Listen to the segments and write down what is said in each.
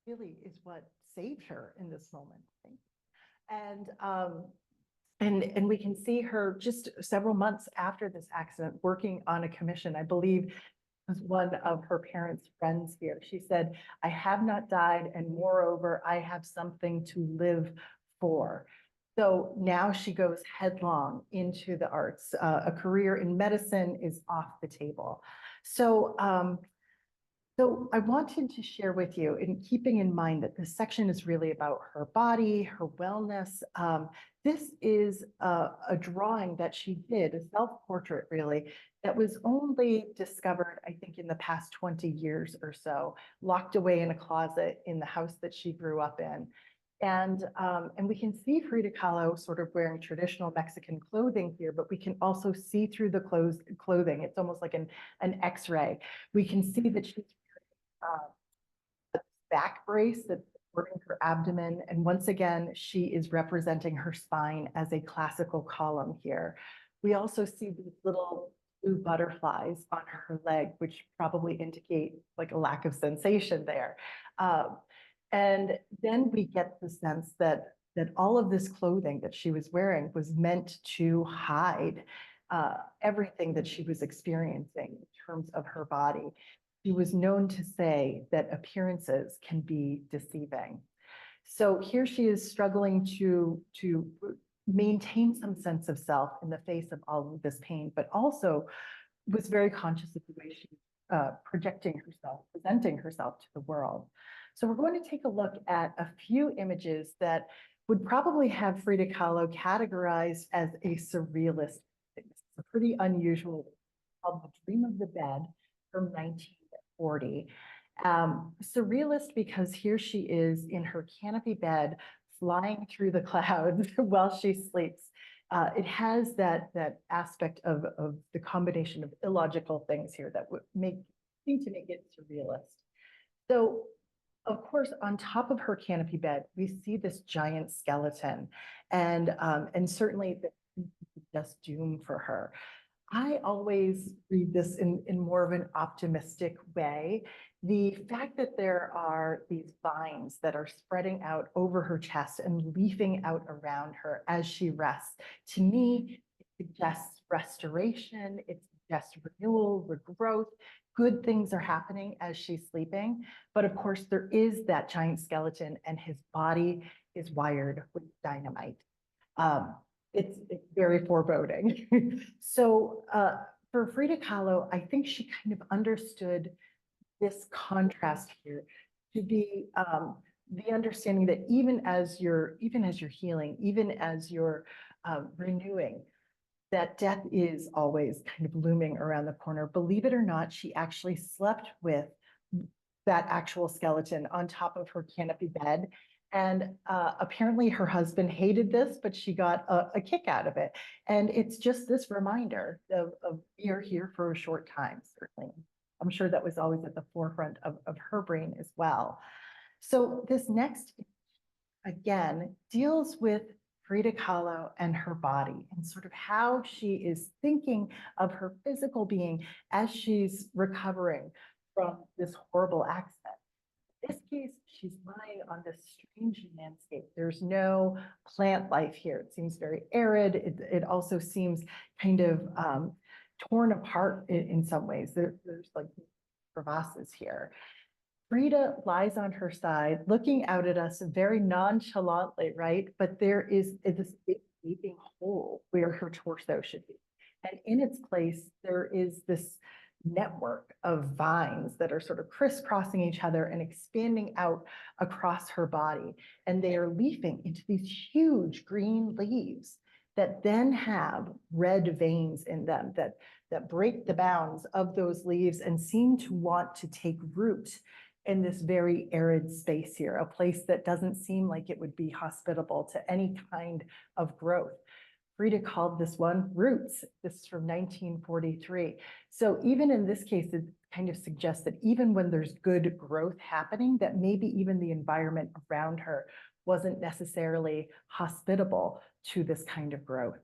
really is what saved her in this moment. And we can see her just several months after this accident working on a commission. I believe was one of her parents' friends here. She said, "I have not died, and moreover, I have something to live for." So now she goes headlong into the arts. A career in medicine is off the table. So so I wanted to share with you, in keeping in mind that this section is really about her body, her wellness. This is a drawing that she did, a self-portrait really, that was only discovered, I think, in the past 20 years or so, locked away in a closet in the house that she grew up in. And we can see Frida Kahlo sort of wearing traditional Mexican clothing here, but we can also see through the clothing. It's almost like an X-ray. We can see that she's a back brace that's supporting her abdomen. And once again, she is representing her spine as a classical column here. We also see these little blue butterflies on her leg, which probably indicate like a lack of sensation there. And then we get the sense that all of this clothing that she was wearing was meant to hide everything that she was experiencing in terms of her body. She was known to say that appearances can be deceiving. So here she is struggling to maintain some sense of self in the face of all of this pain, but also was very conscious of the way she was projecting herself, presenting herself to the world. So we're going to take a look at a few images that would probably have Frida Kahlo categorized as a surrealist. It's a pretty unusual, called The Dream of the Bed from 1940. Surrealist because here she is in her canopy bed, flying through the clouds while she sleeps. It has that aspect of the combination of illogical things here that would seem to make it surrealist. So, of course, on top of her canopy bed, we see this giant skeleton, and certainly just doom for her. I always read this in more of an optimistic way. The fact that there are these vines that are spreading out over her chest and leafing out around her as she rests, to me, it suggests restoration, it suggests renewal, regrowth. Good things are happening as she's sleeping. But of course, there is that giant skeleton, and his body is wired with dynamite. It's very foreboding. So for Frida Kahlo, I think she kind of understood this contrast here to be the understanding that even as you're healing, even as you're renewing, that death is always kind of looming around the corner. Believe it or not, she actually slept with that actual skeleton on top of her canopy bed. And apparently her husband hated this, but she got a kick out of it. And it's just this reminder of we are here for a short time, certainly. I'm sure that was always at the forefront of her brain as well. So this next, again, deals with Frida Kahlo and her body and sort of how she is thinking of her physical being as she's recovering from this horrible accident. In this case, she's lying on this strange landscape. There's no plant life here. It seems very arid. It also seems kind of torn apart in some ways. There's like crevasses here. Frida lies on her side, looking out at us very nonchalantly, right? But there is this big gaping hole where her torso should be. And in its place, there is this network of vines that are sort of crisscrossing each other and expanding out across her body. And they are leafing into these huge green leaves that then have red veins in them that break the bounds of those leaves and seem to want to take root in this very arid space here, a place that doesn't seem like it would be hospitable to any kind of growth. Frida called this one roots. This is from 1943. So even in this case, it kind of suggests that even when there's good growth happening, that maybe even the environment around her wasn't necessarily hospitable to this kind of growth.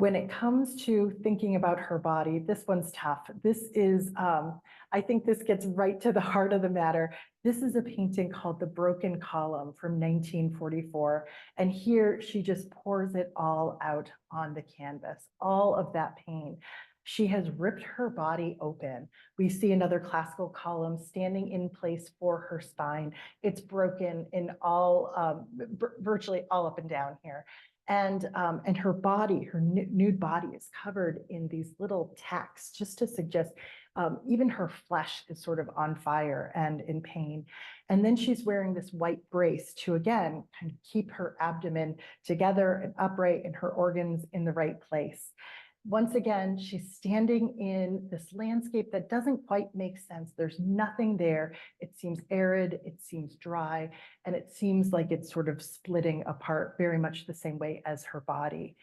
When it comes to thinking about her body, this one's tough. This is, I think this gets right to the heart of the matter. This is a painting called The Broken Column from 1944. And here she just pours it all out on the canvas, all of that pain. She has ripped her body open. We see another classical column standing in place for her spine. It's broken in all, virtually all up and down here. And her body, her nude body is covered in these little tacks, just to suggest even her flesh is sort of on fire and in pain. And then she's wearing this white brace to, again, kind of keep her abdomen together and upright and her organs in the right place. Once again, she's standing in this landscape that doesn't quite make sense. There's nothing there. It seems arid, it seems dry, and it seems like it's sort of splitting apart very much the same way as her body.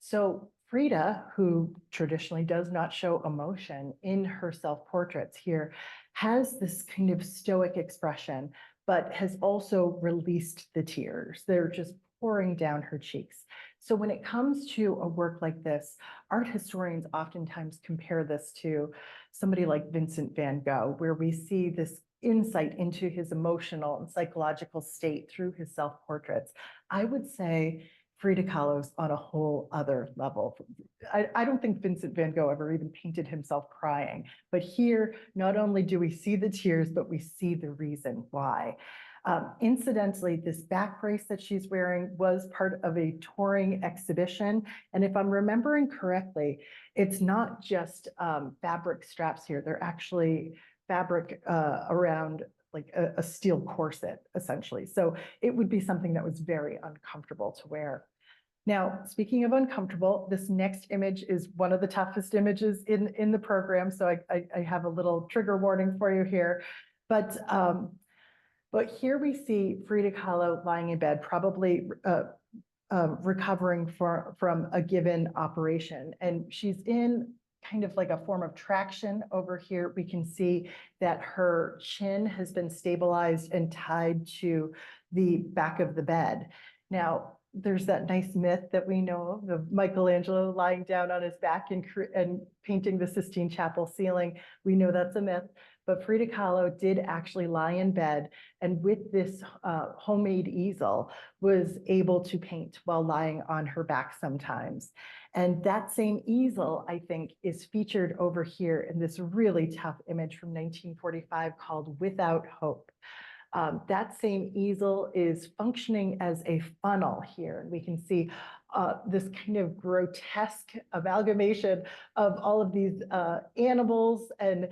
So Frida, who traditionally does not show emotion in her self-portraits here, has this kind of stoic expression, but has also released the tears. They're just pouring down her cheeks. So when it comes to a work like this, art historians oftentimes compare this to somebody like Vincent van Gogh, where we see this insight into his emotional and psychological state through his self-portraits. I would say Frida Kahlo's on a whole other level. I don't think Vincent van Gogh ever even painted himself crying, but here, not only do we see the tears, but we see the reason why. Incidentally, this back brace that she's wearing was part of a touring exhibition. And if I'm remembering correctly, it's not just fabric straps here. They're actually fabric around like a steel corset, essentially. So it would be something that was very uncomfortable to wear. Now, speaking of uncomfortable, this next image is one of the toughest images in the program. So I have a little trigger warning for you here. But here we see Frida Kahlo lying in bed, probably recovering from a given operation. And she's in kind of like a form of traction over here. We can see that her chin has been stabilized and tied to the back of the bed. Now, there's that nice myth that we know of Michelangelo lying down on his back and painting the Sistine Chapel ceiling. We know that's a myth. But Frida Kahlo did actually lie in bed, and with this homemade easel was able to paint while lying on her back sometimes. And that same easel, I think, is featured over here in this really tough image from 1945 called Without Hope. That same easel is functioning as a funnel here. And we can see this kind of grotesque amalgamation of all of these animals and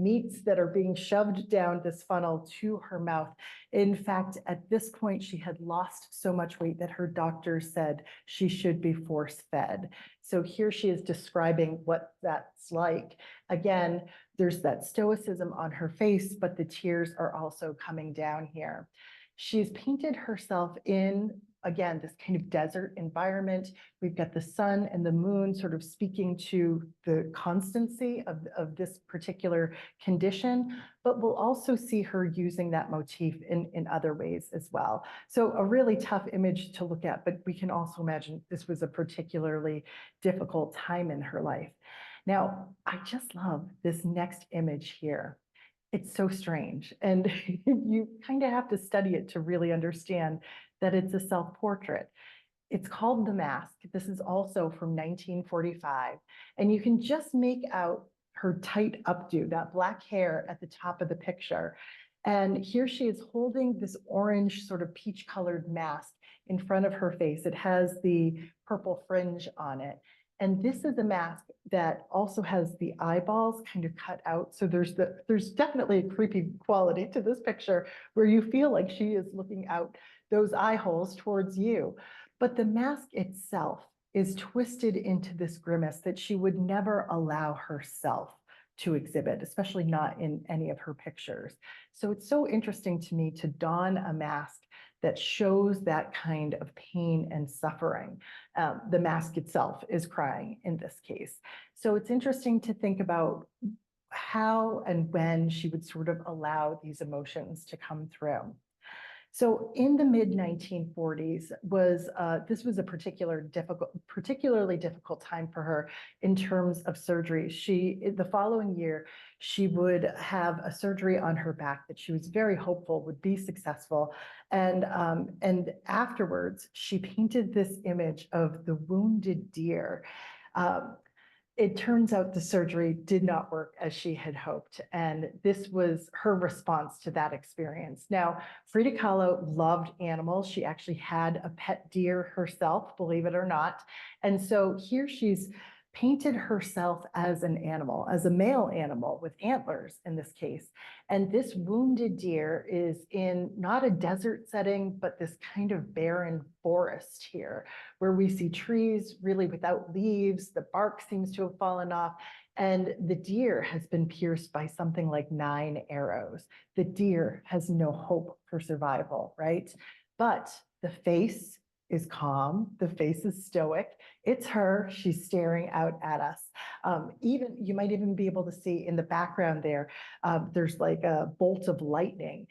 meats that are being shoved down this funnel to her mouth. In fact, at this point, she had lost so much weight that her doctor said she should be force-fed. So here she is describing what that's like. Again, there's that stoicism on her face, but the tears are also coming down here. She's painted herself in, again, this kind of desert environment. We've got the sun and the moon sort of speaking to the constancy of this particular condition, but we'll also see her using that motif in other ways as well. So a really tough image to look at, but we can also imagine this was a particularly difficult time in her life. Now, I just love this next image here. It's so strange, and you kind of have to study it to really understand that it's a self-portrait. It's called The Mask. This is also from 1945, and you can just make out her tight updo, that black hair at the top of the picture. And here she is holding this orange sort of peach-colored mask in front of her face. It has the purple fringe on it. And this is a mask that also has the eyeballs kind of cut out. So there's definitely a creepy quality to this picture where you feel like she is looking out those eye holes towards you. But the mask itself is twisted into this grimace that she would never allow herself to exhibit, especially not in any of her pictures. So it's so interesting to me to don a mask that shows that kind of pain and suffering. The mask itself is crying in this case. So it's interesting to think about how and when she would sort of allow these emotions to come through. So in the mid 1940s this was a particularly difficult time for her in terms of surgery. The following year, she would have a surgery on her back that she was very hopeful would be successful. And afterwards, she painted this image of the wounded deer. Um, it turns out the surgery did not work as she had hoped. And this was her response to that experience. Now, Frida Kahlo loved animals. She actually had a pet deer herself, believe it or not. And so here she's painted herself as an animal, as a male animal with antlers in this case. And this wounded deer is in not a desert setting, but this kind of barren forest here, where we see trees really without leaves, the bark seems to have fallen off, and the deer has been pierced by something like 9 arrows. The deer has no hope for survival, right? But the face is calm, the face is stoic. It's her, she's staring out at us. You might even be able to see in the background there's like a bolt of lightning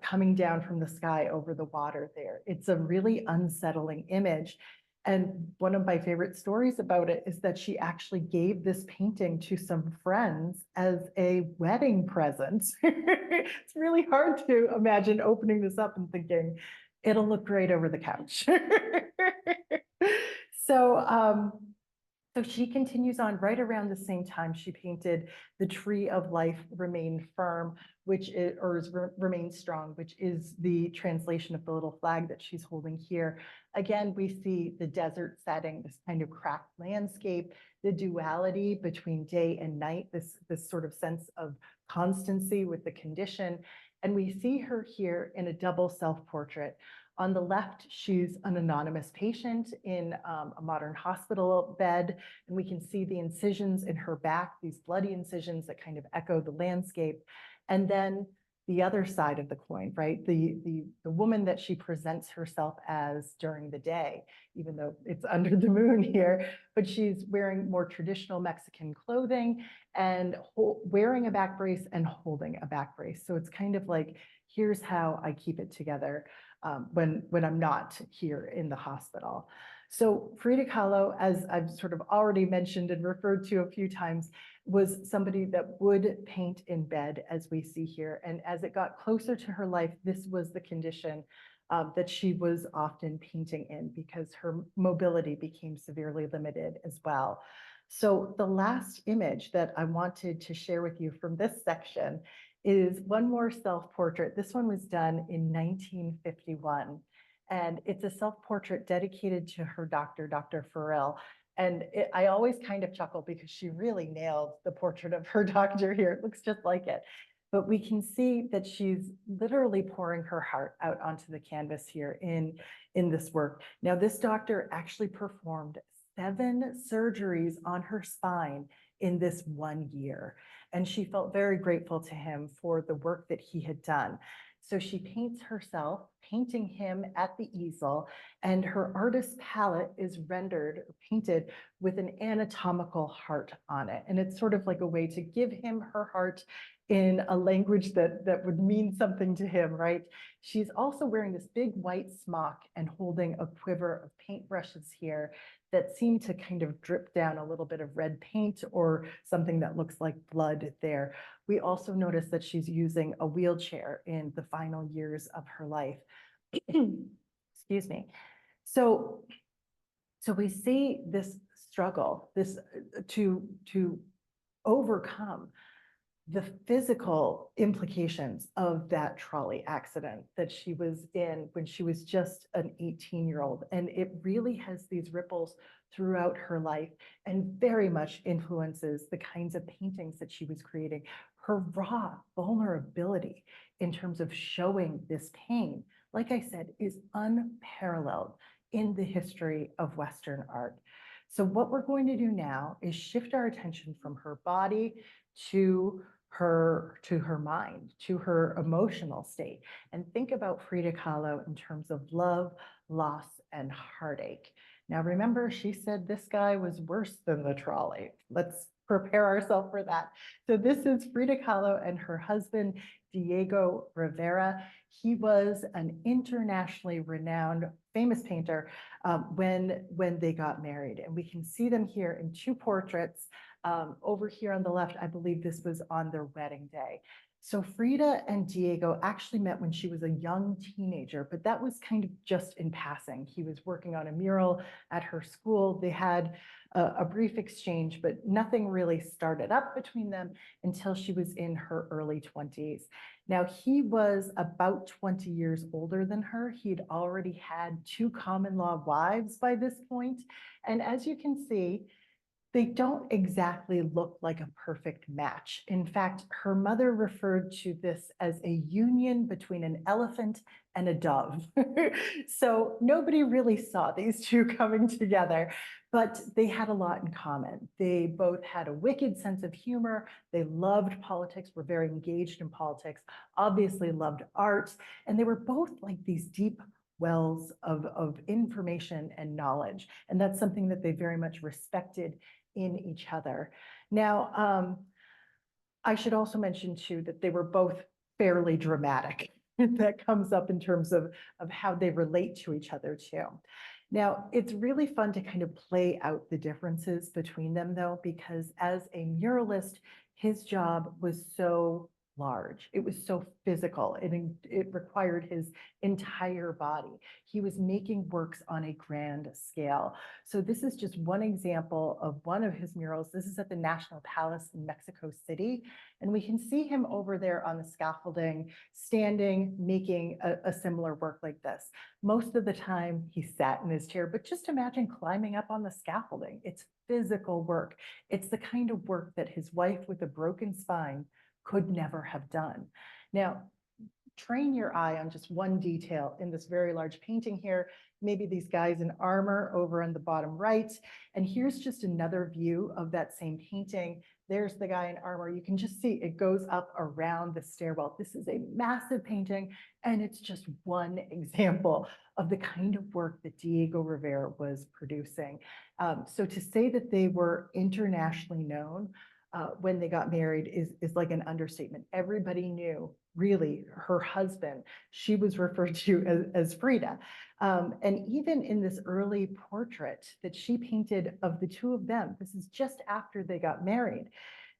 coming down from the sky over the water there. It's a really unsettling image. And one of my favorite stories about it is that she actually gave this painting to some friends as a wedding present. It's really hard to imagine opening this up and thinking, it'll look great over the couch. So, so she continues on. Right around the same time, she painted The Tree of Life Remain Firm, Remain Strong, which is the translation of the little flag that she's holding here. Again, we see the desert setting, this kind of cracked landscape, the duality between day and night, this sort of sense of constancy with the condition. And we see her here in a double self-portrait. On the left, she's an anonymous patient in a modern hospital bed, and we can see the incisions in her back, these bloody incisions that kind of echo the landscape. And then the other side of the coin, right? The woman that she presents herself as during the day, even though it's under the moon here, but she's wearing more traditional Mexican clothing and wearing a back brace and holding a back brace. So it's kind of like, here's how I keep it together when I'm not here in the hospital. So Frida Kahlo, as I've sort of already mentioned and referred to a few times, was somebody that would paint in bed, as we see here. And as it got closer to her life, this was the condition that she was often painting in, because her mobility became severely limited as well. So the last image that I wanted to share with you from this section is one more self-portrait. This one was done in 1951. And it's a self-portrait dedicated to her doctor, Dr. Farrell. And I always kind of chuckle because she really nailed the portrait of her doctor here. It looks just like it. But we can see that she's literally pouring her heart out onto the canvas here in this work. Now, this doctor actually performed 7 surgeries on her spine in this 1 year. And she felt very grateful to him for the work that he had done. So she paints herself, painting him at the easel, and her artist's palette is painted with an anatomical heart on it. And it's sort of like a way to give him her heart in a language that would mean something to him, right? She's also wearing this big white smock and holding a quiver of paintbrushes here that seem to kind of drip down a little bit of red paint or something that looks like blood there. We also notice that she's using a wheelchair in the final years of her life. Excuse me. So we see this struggle, to overcome the physical implications of that trolley accident that she was in when she was just an 18-year-old. And it really has these ripples throughout her life and very much influences the kinds of paintings that she was creating. Her raw vulnerability in terms of showing this pain, like I said, is unparalleled in the history of Western art. So what we're going to do now is shift our attention from her body to her mind, to her emotional state, and think about Frida Kahlo in terms of love, loss, and heartache. Now, remember, she said this guy was worse than the trolley. Let's prepare ourselves for that. So this is Frida Kahlo and her husband, Diego Rivera. He was an internationally renowned, famous painter when they got married. And we can see them here in two portraits. Over here on the left, I believe this was on their wedding day. So Frida and Diego actually met when she was a young teenager, but that was kind of just in passing. He was working on a mural at her school. They had a brief exchange, but nothing really started up between them until she was in her early 20s. Now, he was about 20 years older than her. He'd already had two common law wives by this point. And as you can see, they don't exactly look like a perfect match. In fact, her mother referred to this as a union between an elephant and a dove. So nobody really saw these two coming together, but they had a lot in common. They both had a wicked sense of humor. They loved politics, were very engaged in politics, obviously loved art, and they were both like these deep wells of information and knowledge. And that's something that they very much respected in each other. Now, I should also mention too that they were both fairly dramatic. That comes up in terms of how they relate to each other too. Now, it's really fun to kind of play out the differences between them though, because as a muralist, his job was so large. It was so physical. It required his entire body. He was making works on a grand scale. So this is just one example of one of his murals. This is at the National Palace in Mexico City. And we can see him over there on the scaffolding, standing, making a similar work like this. Most of the time he sat in his chair, but just imagine climbing up on the scaffolding. It's physical work. It's the kind of work that his wife with a broken spine could never have done. Now, train your eye on just one detail in this very large painting here, maybe these guys in armor over on the bottom right. And here's just another view of that same painting. There's the guy in armor. You can just see it goes up around the stairwell. This is a massive painting, and it's just one example of the kind of work that Diego Rivera was producing. So to say that they were internationally known when they got married is like an understatement. Everybody knew, really, her husband. She was referred to as Frida. And even in this early portrait that she painted of the two of them, this is just after they got married,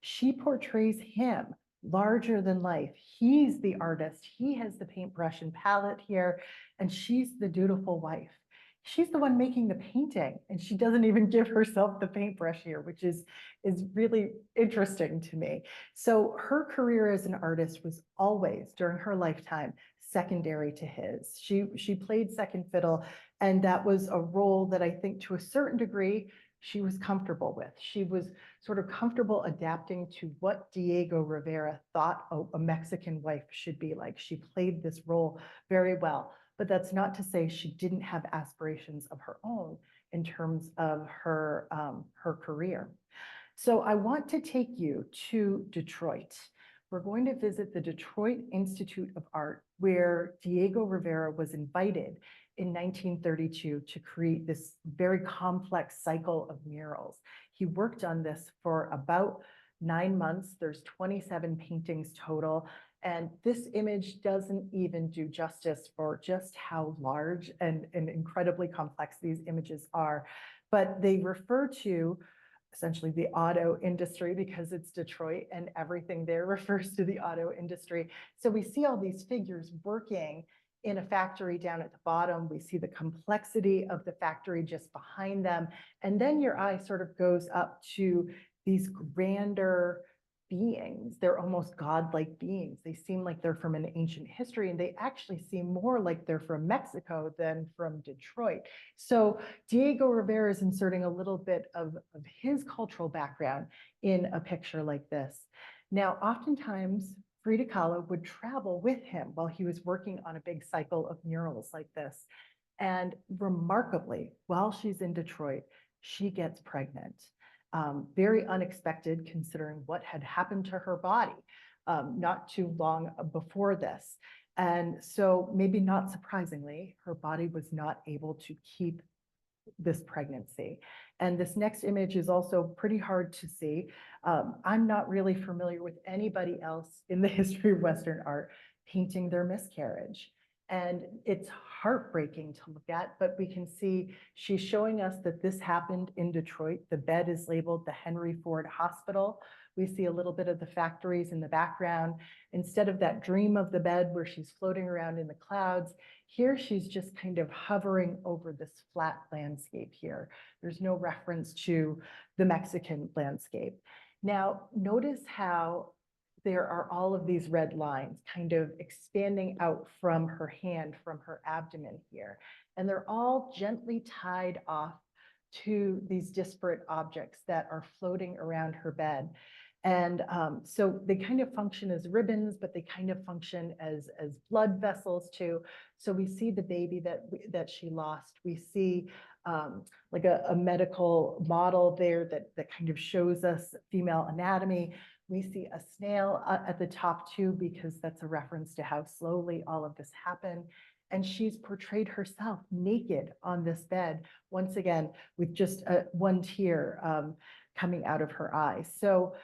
she portrays him larger than life. He's the artist. He has the paintbrush and palette here, and she's the dutiful wife. She's the one making the painting, and she doesn't even give herself the paintbrush here, which is really interesting to me. So her career as an artist was always, during her lifetime, secondary to his. She played second fiddle, and that was a role that I think to a certain degree she was comfortable with. She was sort of comfortable adapting to what Diego Rivera thought a Mexican wife should be like. She played this role very well. But that's not to say she didn't have aspirations of her own in terms of her career. So I want to take you to Detroit. We're going to visit the Detroit Institute of Art, where Diego Rivera was invited in 1932 to create this very complex cycle of murals. He worked on this for about 9 months. There's 27 paintings total. And this image doesn't even do justice for just how large and incredibly complex these images are. But they refer to essentially the auto industry because it's Detroit and everything there refers to the auto industry. So we see all these figures working in a factory down at the bottom. We see the complexity of the factory just behind them. And then your eye sort of goes up to these grander beings. They're almost godlike beings. They seem like they're from an ancient history, and they actually seem more like they're from Mexico than from Detroit. So Diego Rivera is inserting a little bit of his cultural background in a picture like this. Now, oftentimes, Frida Kahlo would travel with him while he was working on a big cycle of murals like this. And remarkably, while she's in Detroit, she gets pregnant. Very unexpected considering what had happened to her body not too long before this. And so maybe not surprisingly, her body was not able to keep this pregnancy. And this next image is also pretty hard to see. I'm not really familiar with anybody else in the history of Western art painting their miscarriage. And it's heartbreaking to look at, but we can see she's showing us that this happened in Detroit. The bed is labeled the Henry Ford Hospital. We see a little bit of the factories in the background. Instead of that dream of the bed where she's floating around in the clouds, here she's just kind of hovering over this flat landscape here. There's no reference to the Mexican landscape. Now, notice how there are all of these red lines kind of expanding out from her hand, from her abdomen here. And they're all gently tied off to these disparate objects that are floating around her bed. And so they kind of function as ribbons, but they kind of function as blood vessels too. So we see the baby that she lost. We see like a medical model there that kind of shows us female anatomy. We see a snail at the top too, because that's a reference to how slowly all of this happened. And she's portrayed herself naked on this bed, once again, with just one tear coming out of her eye. So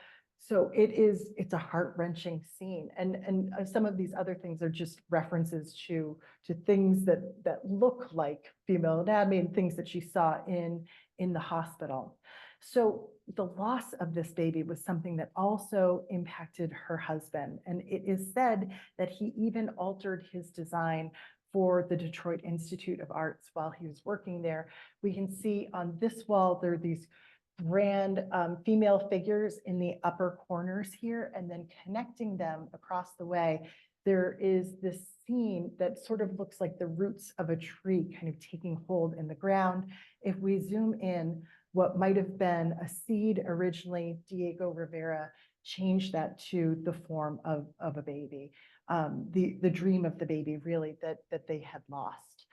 it's a heart-wrenching scene. And some of these other things are just references to things that look like female anatomy and things that she saw in the hospital. So the loss of this baby was something that also impacted her husband. And it is said that he even altered his design for the Detroit Institute of Arts while he was working there. We can see on this wall, there are these grand female figures in the upper corners here, and then connecting them across the way, there is this scene that sort of looks like the roots of a tree kind of taking hold in the ground. If we zoom in, what might have been a seed originally, Diego Rivera changed that to the form of a baby, the dream of the baby really that they had lost.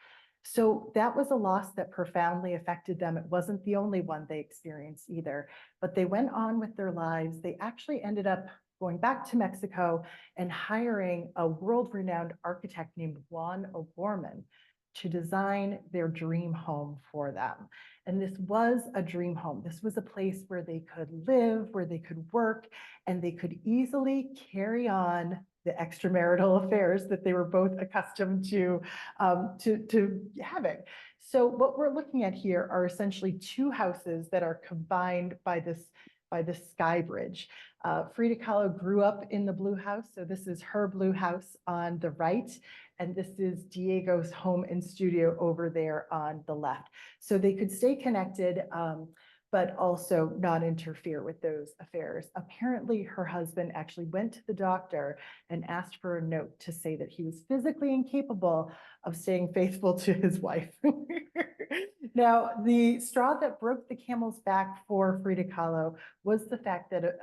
So that was a loss that profoundly affected them. It wasn't the only one they experienced either, but they went on with their lives. They actually ended up going back to Mexico and hiring a world-renowned architect named Juan O'Gorman to design their dream home for them. And this was a dream home. This was a place where they could live, where they could work, and they could easily carry on the extramarital affairs that they were both accustomed to having. So what we're looking at here are essentially two houses that are combined by this sky bridge. Frida Kahlo grew up in the blue house. So this is her blue house on the right. And this is Diego's home and studio over there on the left. So they could stay connected, but also not interfere with those affairs. Apparently, her husband actually went to the doctor and asked for a note to say that he was physically incapable of staying faithful to his wife. Now, the straw that broke the camel's back for Frida Kahlo was the fact that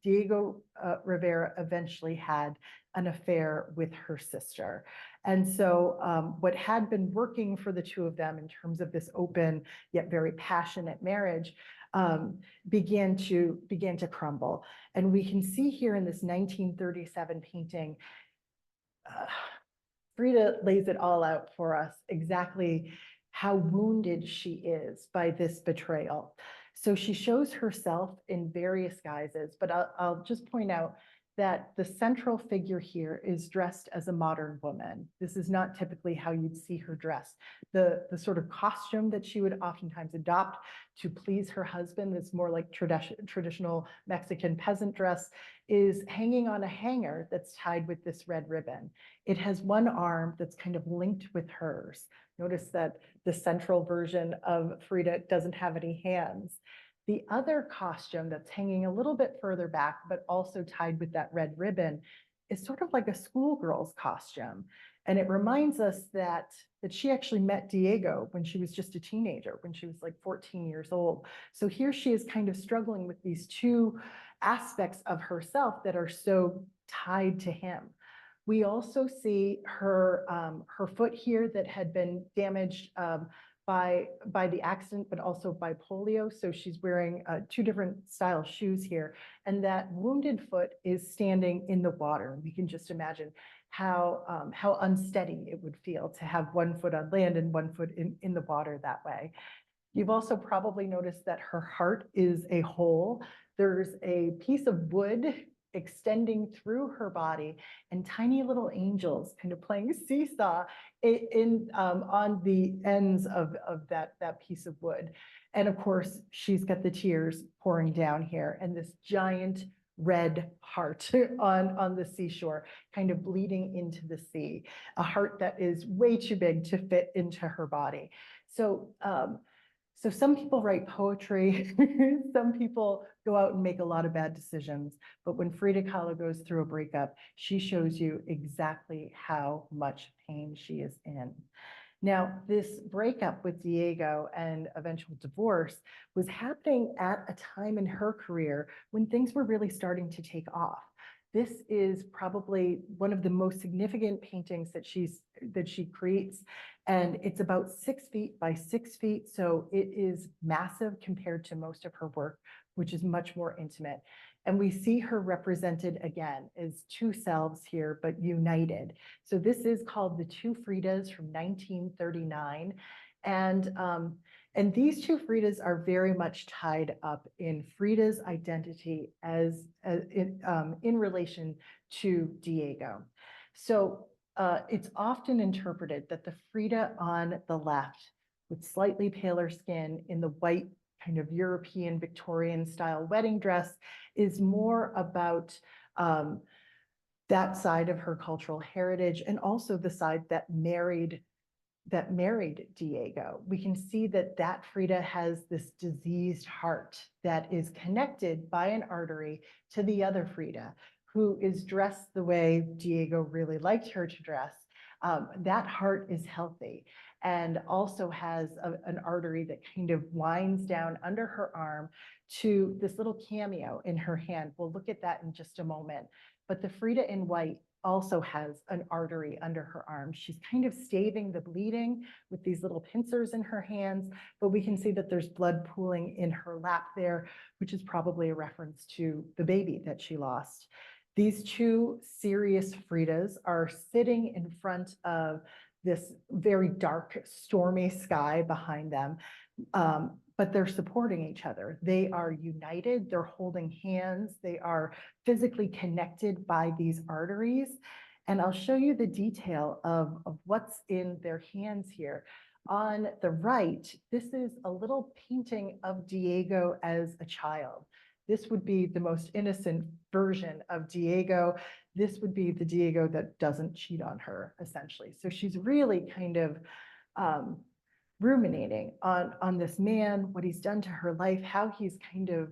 Diego Rivera eventually had an affair with her sister. And so what had been working for the two of them in terms of this open yet very passionate marriage began to crumble. And we can see here in this 1937 painting, Frida lays it all out for us exactly how wounded she is by this betrayal. So she shows herself in various guises, but I'll just point out that the central figure here is dressed as a modern woman. This is not typically how you'd see her dressed. The sort of costume that she would oftentimes adopt to please her husband, that's more like traditional Mexican peasant dress, is hanging on a hanger that's tied with this red ribbon. It has one arm that's kind of linked with hers. Notice that the central version of Frida doesn't have any hands. The other costume that's hanging a little bit further back, but also tied with that red ribbon, is sort of like a schoolgirl's costume. And it reminds us that she actually met Diego when she was just a teenager, when she was like 14 years old. So here she is kind of struggling with these two aspects of herself that are so tied to him. We also see her foot here that had been damaged by the accident, but also by polio. So she's wearing two different style shoes here. And that wounded foot is standing in the water. We can just imagine how unsteady it would feel to have one foot on land and one foot in the water that way. You've also probably noticed that her heart is a hole. There's a piece of wood extending through her body and tiny little angels kind of playing seesaw on the ends of that piece of wood. And of course, she's got the tears pouring down here and this giant red heart on the seashore, kind of bleeding into the sea, a heart that is way too big to fit into her body. So some people write poetry, some people go out and make a lot of bad decisions, but when Frida Kahlo goes through a breakup, she shows you exactly how much pain she is in. Now, this breakup with Diego and eventual divorce was happening at a time in her career when things were really starting to take off. This is probably one of the most significant paintings that she creates. And it's about 6 feet by 6 feet. So it is massive compared to most of her work, which is much more intimate. And we see her represented again as two selves here, but united. So this is called The Two Fridas from 1939. And these two Fridas are very much tied up in Frida's identity in relation to Diego. So it's often interpreted that the Frida on the left with slightly paler skin in the white kind of European Victorian style wedding dress is more about that side of her cultural heritage and also the side that married Diego. We can see that Frida has this diseased heart that is connected by an artery to the other Frida, who is dressed the way Diego really liked her to dress. That heart is healthy and also has an artery that kind of winds down under her arm to this little cameo in her hand. We'll look at that in just a moment. But the Frida in white also has an artery under her arm. She's kind of staving the bleeding with these little pincers in her hands, but we can see that there's blood pooling in her lap there, which is probably a reference to the baby that she lost. These two serious Fridas are sitting in front of this very dark, stormy sky behind them, but they're supporting each other. They are united, they're holding hands, they are physically connected by these arteries. And I'll show you the detail of what's in their hands here. On the right, this is a little painting of Diego as a child. This would be the most innocent version of Diego. This would be the Diego that doesn't cheat on her, essentially. So she's really kind of ruminating on this man, what he's done to her life, how he's kind of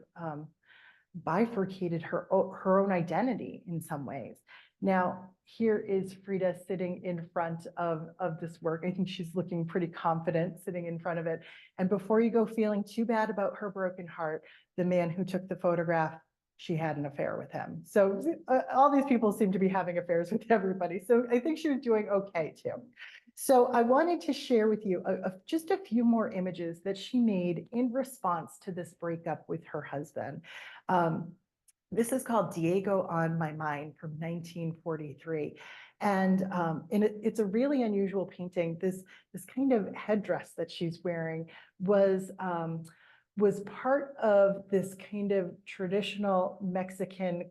bifurcated her own identity in some ways. Now, here is Frida sitting in front of this work. I think she's looking pretty confident sitting in front of it. And before you go feeling too bad about her broken heart, the man who took the photograph, she had an affair with him. So all these people seem to be having affairs with everybody. So I think she was doing okay too. So I wanted to share with you just a few more images that she made in response to this breakup with her husband. This is called Diego on My Mind from 1943. And it's a really unusual painting. This kind of headdress that she's wearing was part of this kind of traditional Mexican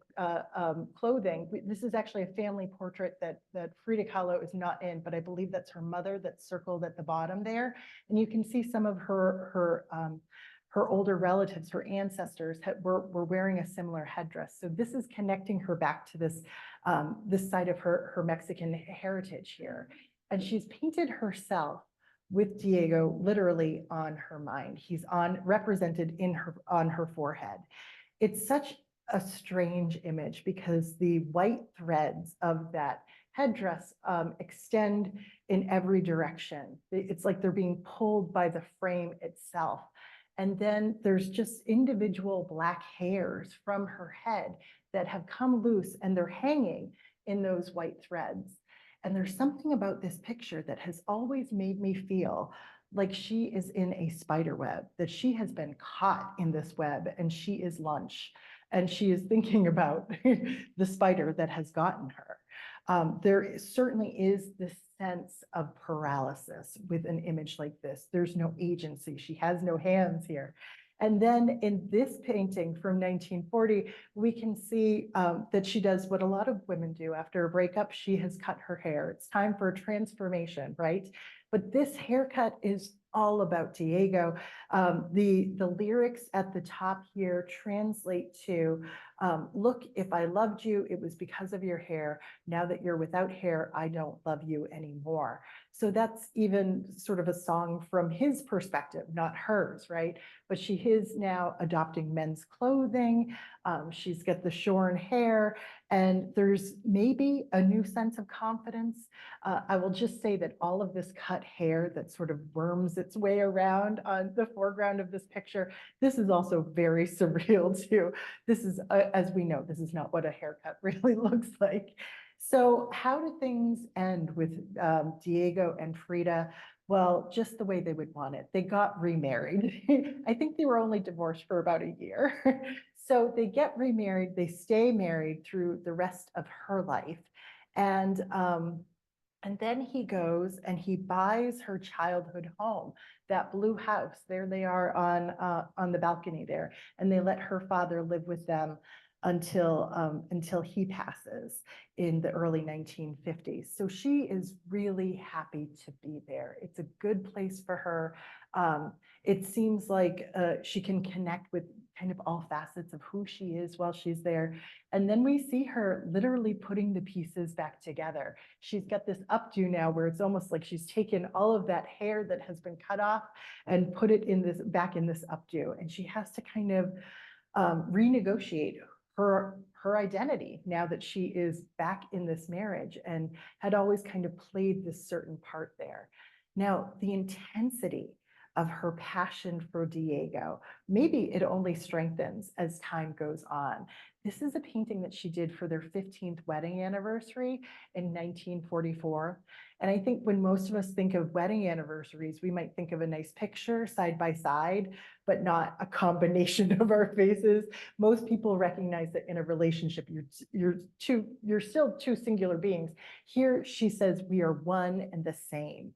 clothing. This is actually a family portrait that Frida Kahlo is not in, but I believe that's her mother that's circled at the bottom there. And you can see some of her older relatives, her ancestors were wearing a similar headdress. So this is connecting her back to this side of her Mexican heritage here. And she's painted herself with Diego literally on her mind. He's represented on her forehead. It's such a strange image because the white threads of that headdress extend in every direction. It's like they're being pulled by the frame itself. And then there's just individual black hairs from her head that have come loose and they're hanging in those white threads. And there's something about this picture that has always made me feel like she is in a spider web, that she has been caught in this web and she is lunch. And she is thinking about the spider that has gotten her. certainly is this sense of paralysis with an image like this. There's no agency. She has no hands here. And then in this painting from 1940, we can see that she does what a lot of women do after a breakup. She has cut her hair. It's time for a transformation, right? But this haircut is all about Diego. The lyrics at the top here translate to, look, if I loved you, it was because of your hair. Now that you're without hair, I don't love you anymore. So that's even sort of a song from his perspective, not hers, right? But she is now adopting men's clothing. She's got the shorn hair, and there's maybe a new sense of confidence. I will just say that all of this cut hair that sort of worms its way around on the foreground of this picture, this is also very surreal too. This is, as we know, this is not what a haircut really looks like. So how do things end with Diego and Frida? Well, just the way they would want it. They got remarried. I think they were only divorced for about a year. So they get remarried, they stay married through the rest of her life. And then he goes and he buys her childhood home, that blue house. There they are on the balcony there. And they let her father live with them until he passes in the early 1950s. So she is really happy to be there. It's a good place for her. It seems like she can connect with kind of all facets of who she is while she's there. And then we see her literally putting the pieces back together. She's got this updo now where it's almost like she's taken all of that hair that has been cut off and put it back in this updo. And she has to kind of renegotiate her identity now that she is back in this marriage and had always kind of played this certain part there. Now, the intensity of her passion for Diego, maybe it only strengthens as time goes on. This is a painting that she did for their 15th wedding anniversary in 1944. And I think when most of us think of wedding anniversaries, we might think of a nice picture side by side, but not a combination of our faces. Most people recognize that in a relationship, you're still two singular beings. Here she says, we are one and the same.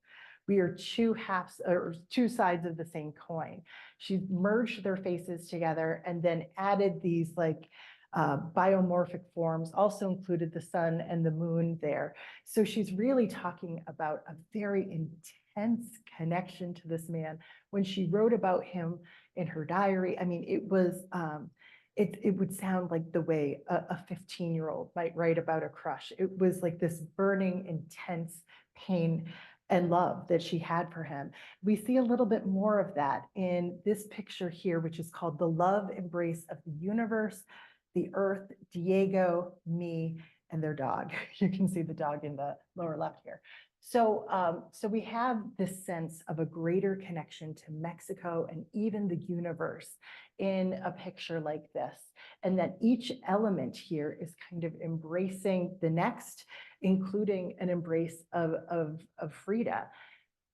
We are two halves or two sides of the same coin. She merged their faces together and then added these like biomorphic forms, also included the sun and the moon there. So she's really talking about a very intense connection to this man. When she wrote about him in her diary, I mean, it was, it would sound like the way a 15-year-old might write about a crush. It was like this burning, intense pain and love that she had for him. We see a little bit more of that in this picture here, which is called The Love Embrace of the Universe, the Earth, Diego, me, and their dog. You can see the dog in the lower left here. So, so we have this sense of a greater connection to Mexico and even the universe in a picture like this, and that each element here is kind of embracing the next, including an embrace of Frida.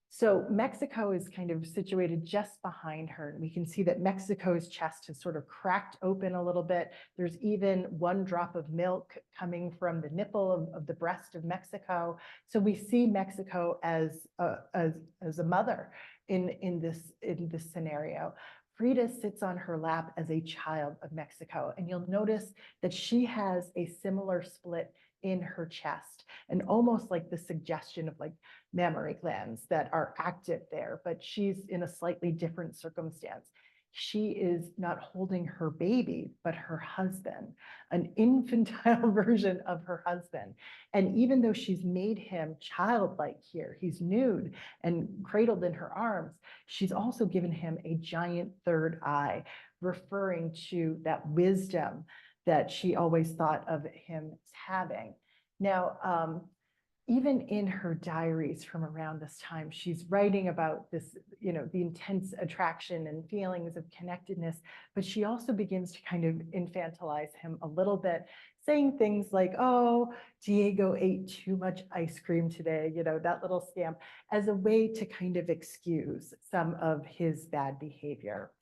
So Mexico is kind of situated just behind her. And we can see that Mexico's chest has sort of cracked open a little bit. There's even one drop of milk coming from the nipple of the breast of Mexico. So we see Mexico as a mother in this scenario. Frida sits on her lap as a child of Mexico. And you'll notice that she has a similar split in her chest, and almost like the suggestion of like mammary glands that are active there, but she's in a slightly different circumstance. She is not holding her baby, but her husband, an infantile version of her husband. And even though she's made him childlike here, he's nude and cradled in her arms, she's also given him a giant third eye, referring to that wisdom that she always thought of him as having. Now, even in her diaries from around this time, she's writing about this, you know, the intense attraction and feelings of connectedness, but she also begins to kind of infantilize him a little bit, saying things like, oh, Diego ate too much ice cream today, you know, that little scamp, as a way to kind of excuse some of his bad behavior.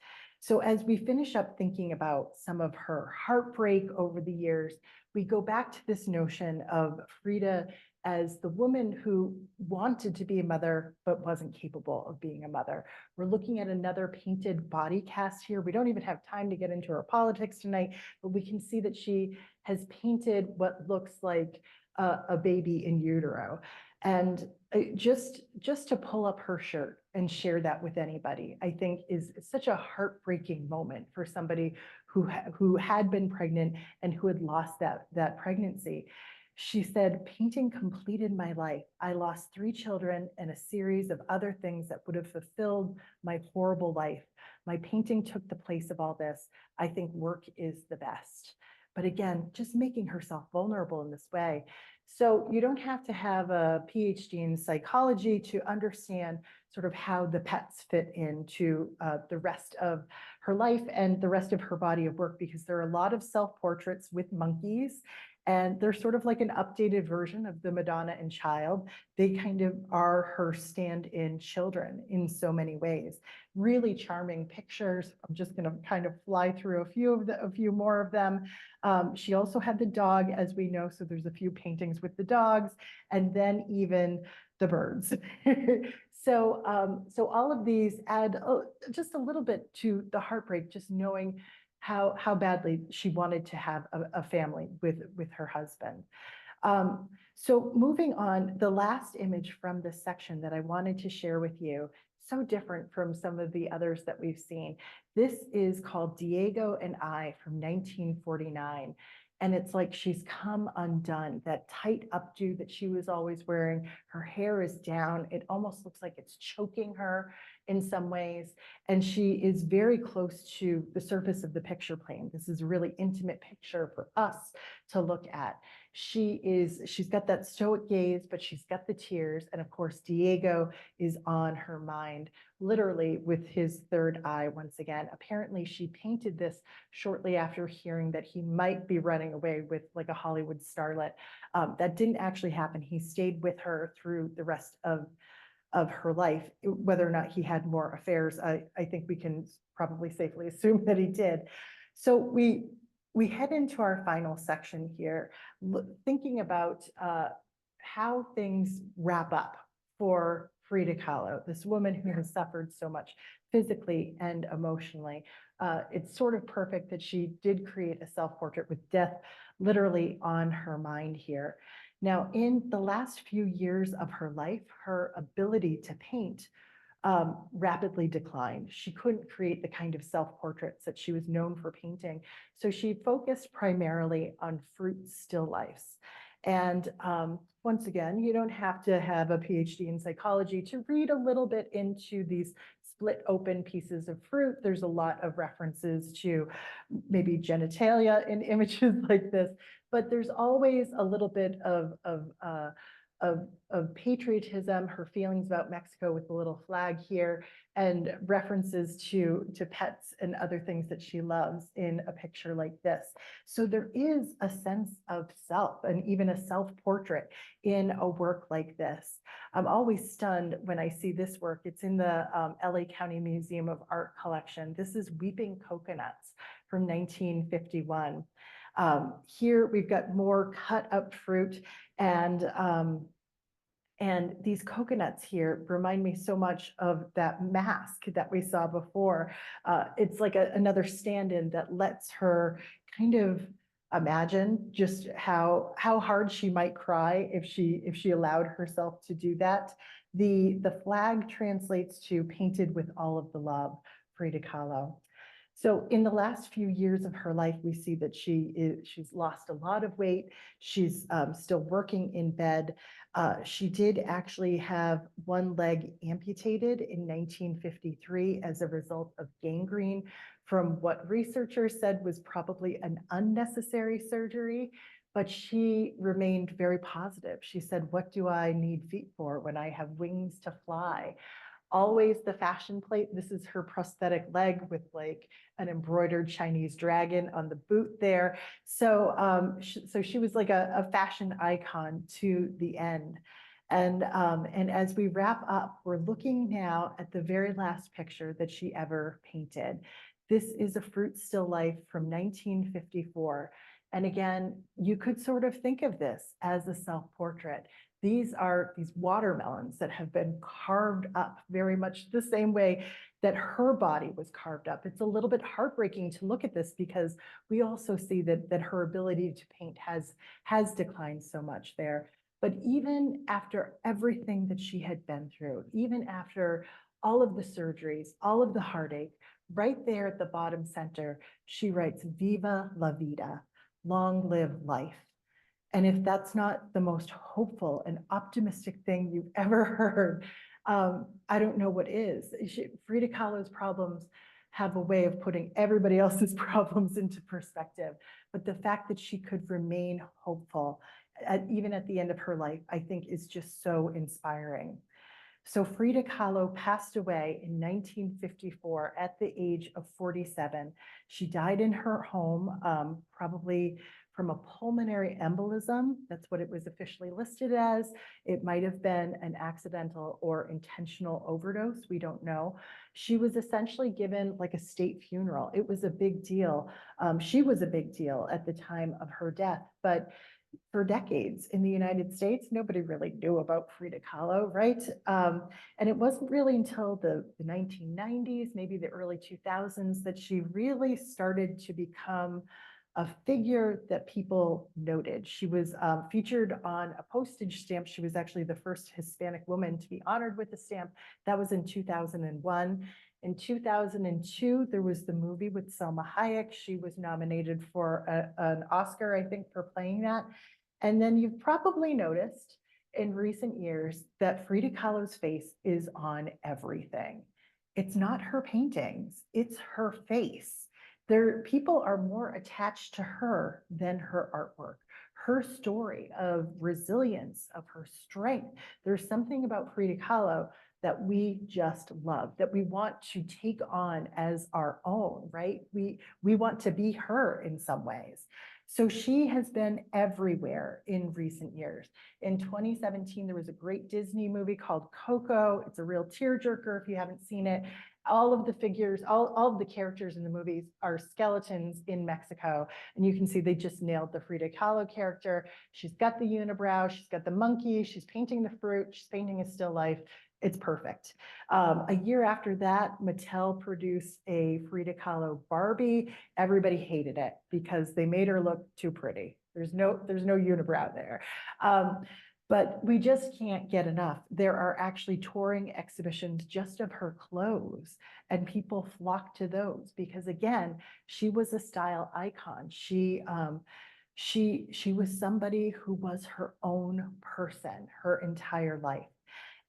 So as we finish up thinking about some of her heartbreak over the years, we go back to this notion of Frida as the woman who wanted to be a mother, but wasn't capable of being a mother. We're looking at another painted body cast here. We don't even have time to get into her politics tonight, but we can see that she has painted what looks like a baby in utero. And just to pull up her shirt and share that with anybody, I think is such a heartbreaking moment for somebody who had been pregnant and who had lost that pregnancy. She said, painting completed my life. I lost 3 children and a series of other things that would have fulfilled my horrible life. My painting took the place of all this. I think work is the best. But again, just making herself vulnerable in this way. So you don't have to have a PhD in psychology to understand sort of how the pets fit into the rest of her life and the rest of her body of work, because there are a lot of self-portraits with monkeys, and they're sort of like an updated version of the Madonna and Child. They kind of are her stand-in children in so many ways. Really charming pictures. I'm just going to kind of fly through a few more of them. She also had the dog, as we know, so there's a few paintings with the dogs, and then even the birds. So all of these add just a little bit to the heartbreak, just knowing how badly she wanted to have a family with her husband. So moving on, the last image from this section that I wanted to share with you, so different from some of the others that we've seen. This is called Diego and I from 1949. And it's like she's come undone. That tight updo that she was always wearing, her hair is down. It almost looks like it's choking her in some ways. And she is very close to the surface of the picture plane. This is a really intimate picture for us to look at. She's got that stoic gaze, but she's got the tears. And of course, Diego is on her mind, literally with his third eye once again. Apparently she painted this shortly after hearing that he might be running away with like a Hollywood starlet. That didn't actually happen. He stayed with her through the rest of her life. Whether or not he had more affairs, I think we can probably safely assume that he did. So we head into our final section here, thinking about how things wrap up for Frida Kahlo, this woman who has suffered so much physically and emotionally. It's sort of perfect that she did create a self-portrait with death literally on her mind here. Now, in the last few years of her life, her ability to paint rapidly declined. She couldn't create the kind of self-portraits that she was known for painting. So she focused primarily on fruit still lifes. And once again, you don't have to have a PhD in psychology to read a little bit into these split open pieces of fruit. There's a lot of references to maybe genitalia in images like this, but there's always a little bit of patriotism, her feelings about Mexico with the little flag here, and references to pets and other things that she loves in a picture like this. So there is a sense of self and even a self-portrait in a work like this. I'm always stunned when I see this work. It's in the LA County Museum of Art collection. This is Weeping Coconuts from 1951. Here we've got more cut up fruit, and these coconuts here remind me so much of that mask that we saw before. It's like another stand-in that lets her kind of imagine just how hard she might cry if she allowed herself to do that. The flag translates to painted with all of the love, Frida Kahlo. So in the last few years of her life, we see that she's lost a lot of weight. She's still working in bed. She did actually have one leg amputated in 1953 as a result of gangrene from what researchers said was probably an unnecessary surgery, but she remained very positive. She said, "What do I need feet for when I have wings to fly?" Always the fashion plate. This is her prosthetic leg with like an embroidered Chinese dragon on the boot there. So, so she was like a fashion icon to the end. And as we wrap up, we're looking now at the very last picture that she ever painted. This is a fruit still life from 1954. And again, you could sort of think of this as a self-portrait. These are these watermelons that have been carved up very much the same way that her body was carved up. It's a little bit heartbreaking to look at this because we also see that her ability to paint has declined so much there. But even after everything that she had been through, even after all of the surgeries, all of the heartache, right there at the bottom center, she writes, "Viva la vida," long live life. And if that's not the most hopeful and optimistic thing you've ever heard, I don't know what is. Frida Kahlo's problems have a way of putting everybody else's problems into perspective. But the fact that she could remain hopeful, even at the end of her life, I think is just so inspiring. So Frida Kahlo passed away in 1954 at the age of 47. She died in her home, probably from a pulmonary embolism. That's what it was officially listed as. It might have been an accidental or intentional overdose. We don't know. She was essentially given like a state funeral. It was a big deal. She was a big deal at the time of her death, but for decades in the United States, nobody really knew about Frida Kahlo, right? And it wasn't really until the 1990s, maybe the early 2000s, that she really started to become a figure that people noted. She was featured on a postage stamp. She was actually the first Hispanic woman to be honored with the stamp. That was in 2001. In 2002, there was the movie with Salma Hayek. She was nominated for an Oscar, I think, for playing that. And then you've probably noticed in recent years that Frida Kahlo's face is on everything. It's not her paintings, it's her face. People are more attached to her than her artwork. Her story of resilience, of her strength. There's something about Frida Kahlo that we just love, that we want to take on as our own, right? We want to be her in some ways. So she has been everywhere in recent years. In 2017, there was a great Disney movie called Coco. It's a real tearjerker if you haven't seen it. All of the figures, all of the characters in the movies are skeletons in Mexico. And you can see they just nailed the Frida Kahlo character. She's got the unibrow, she's got the monkey, she's painting the fruit, she's painting a still life. It's perfect. A year after that, Mattel produced a Frida Kahlo Barbie. Everybody hated it because they made her look too pretty. There's no unibrow there. But we just can't get enough. There are actually touring exhibitions just of her clothes, and people flock to those because, again, she was a style icon. She was somebody who was her own person her entire life.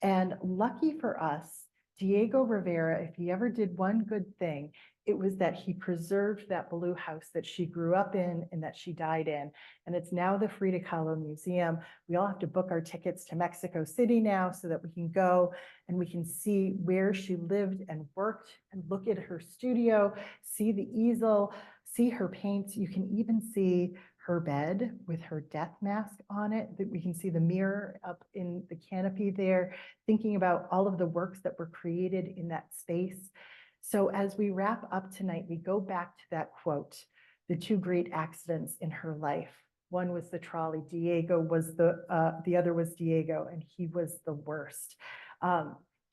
And lucky for us, Diego Rivera, if he ever did one good thing, it was that he preserved that blue house that she grew up in and that she died in. And it's now the Frida Kahlo Museum. We all have to book our tickets to Mexico City now so that we can go and we can see where she lived and worked and look at her studio, see the easel, see her paints. You can even see her bed with her death mask on it, that we can see the mirror up in the canopy there, thinking about all of the works that were created in that space. So as we wrap up tonight, we go back to that quote, the two great accidents in her life. One was the trolley. Diego was the other was Diego, and he was the worst.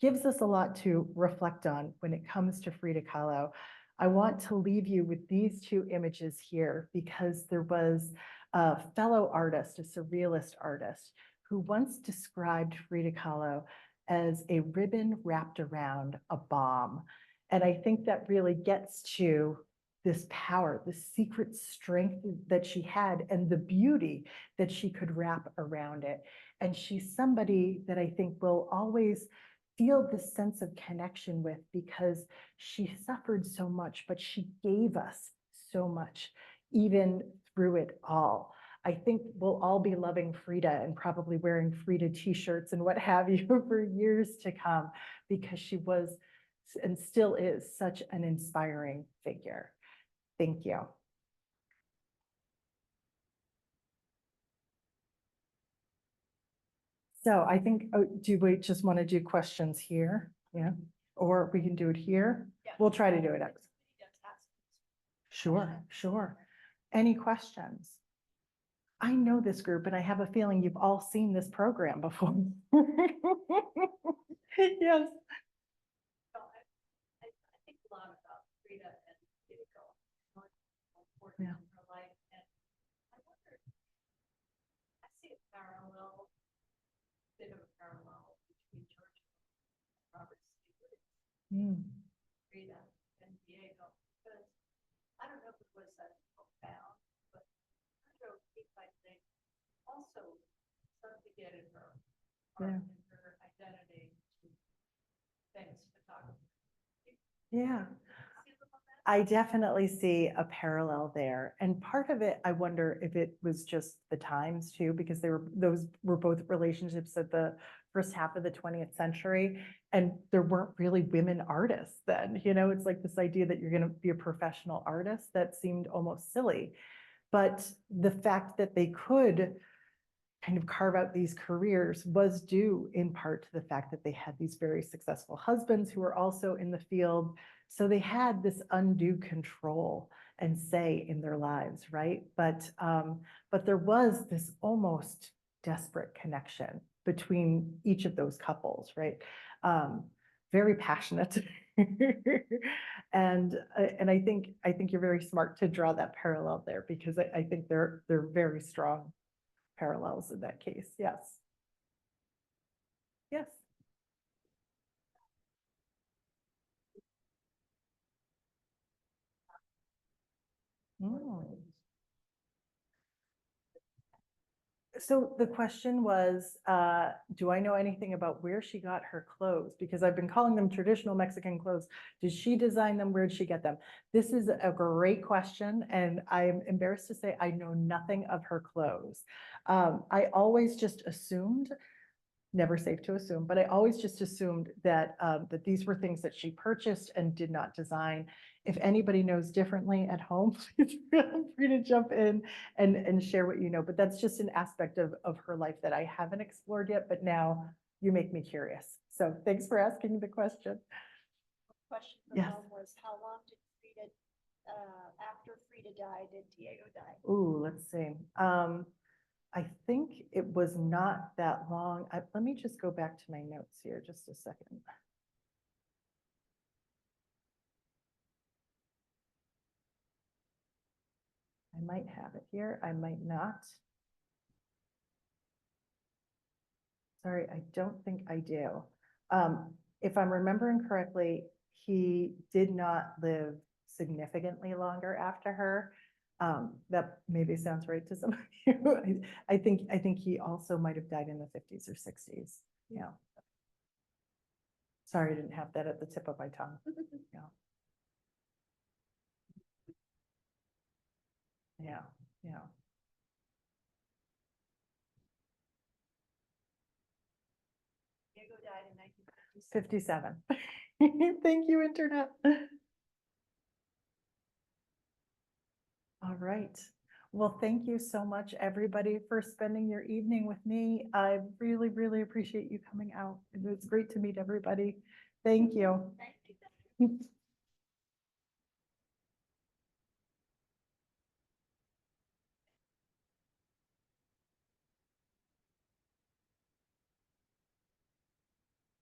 Gives us a lot to reflect on when it comes to Frida Kahlo. I want to leave you with these two images here because there was a fellow artist, a surrealist artist, who once described Frida Kahlo as a ribbon wrapped around a bomb. And I think that really gets to this power, the secret strength that she had and the beauty that she could wrap around it. And she's somebody that I think will always feel this sense of connection with because she suffered so much, but she gave us so much, even through it all. I think we'll all be loving Frida and probably wearing Frida t-shirts and what have you for years to come because she was and still is such an inspiring figure. Thank you. So I think, do we just want to do questions here? Yeah, or we can do it here. Yeah. We'll try to do it next. Sure, sure. Any questions? I know this group and I have a feeling you've all seen this program before. Yes. I think a lot about Frida and Diego, how important Yeah. in her life, and I wonder, I see a parallel, bit of a parallel between George and Robert Stewart, Mm, Frida and Diego, because I don't know if it was that profound, but Pedro Keith, I think, also started to get in her art Yeah. and her identity to famous photography. Yeah. See a little of that? I definitely see a parallel there. And part of it, I wonder if it was just the times too, because those were both relationships at the first half of the 20th century. And there weren't really women artists then, it's like this idea that you're going to be a professional artist that seemed almost silly. But the fact that they could kind of carve out these careers was due in part to the fact that they had these very successful husbands who were also in the field. So they had this undue control and say in their lives, right? But there was this almost desperate connection between each of those couples, right? Very passionate. And I think you're very smart to draw that parallel there, because I think they're very strong parallels in that case. Yes. Yes. Mm. So the question was, do I know anything about where she got her clothes? Because I've been calling them traditional Mexican clothes. Did she design them? Where did she get them? This is a great question, and I'm embarrassed to say I know nothing of her clothes. I always just assumed, never safe to assume, but I always just assumed that that these were things that she purchased and did not design. If anybody knows differently at home, please feel free to jump in and share what you know. But that's just an aspect of her life that I haven't explored yet, but now you make me curious. So thanks for asking the question. Question from Yes. Mom was, how long did Frida, after Frida died, did Diego die? Ooh, let's see. I think it was not that long. Let me just go back to my notes here just a second. I might have it here. I might not. Sorry, I don't think I do. If I'm remembering correctly, he did not live significantly longer after her. That maybe sounds right to some of you. I think he also might have died in the 50s or 60s. Yeah. Sorry, I didn't have that at the tip of my tongue. Yeah. Yeah. Yeah. Diego died in 1957. 57. Thank you, Internet. All right. Well, thank you so much, everybody, for spending your evening with me. I really, really appreciate you coming out. It was great to meet everybody. Thank you. Thank you.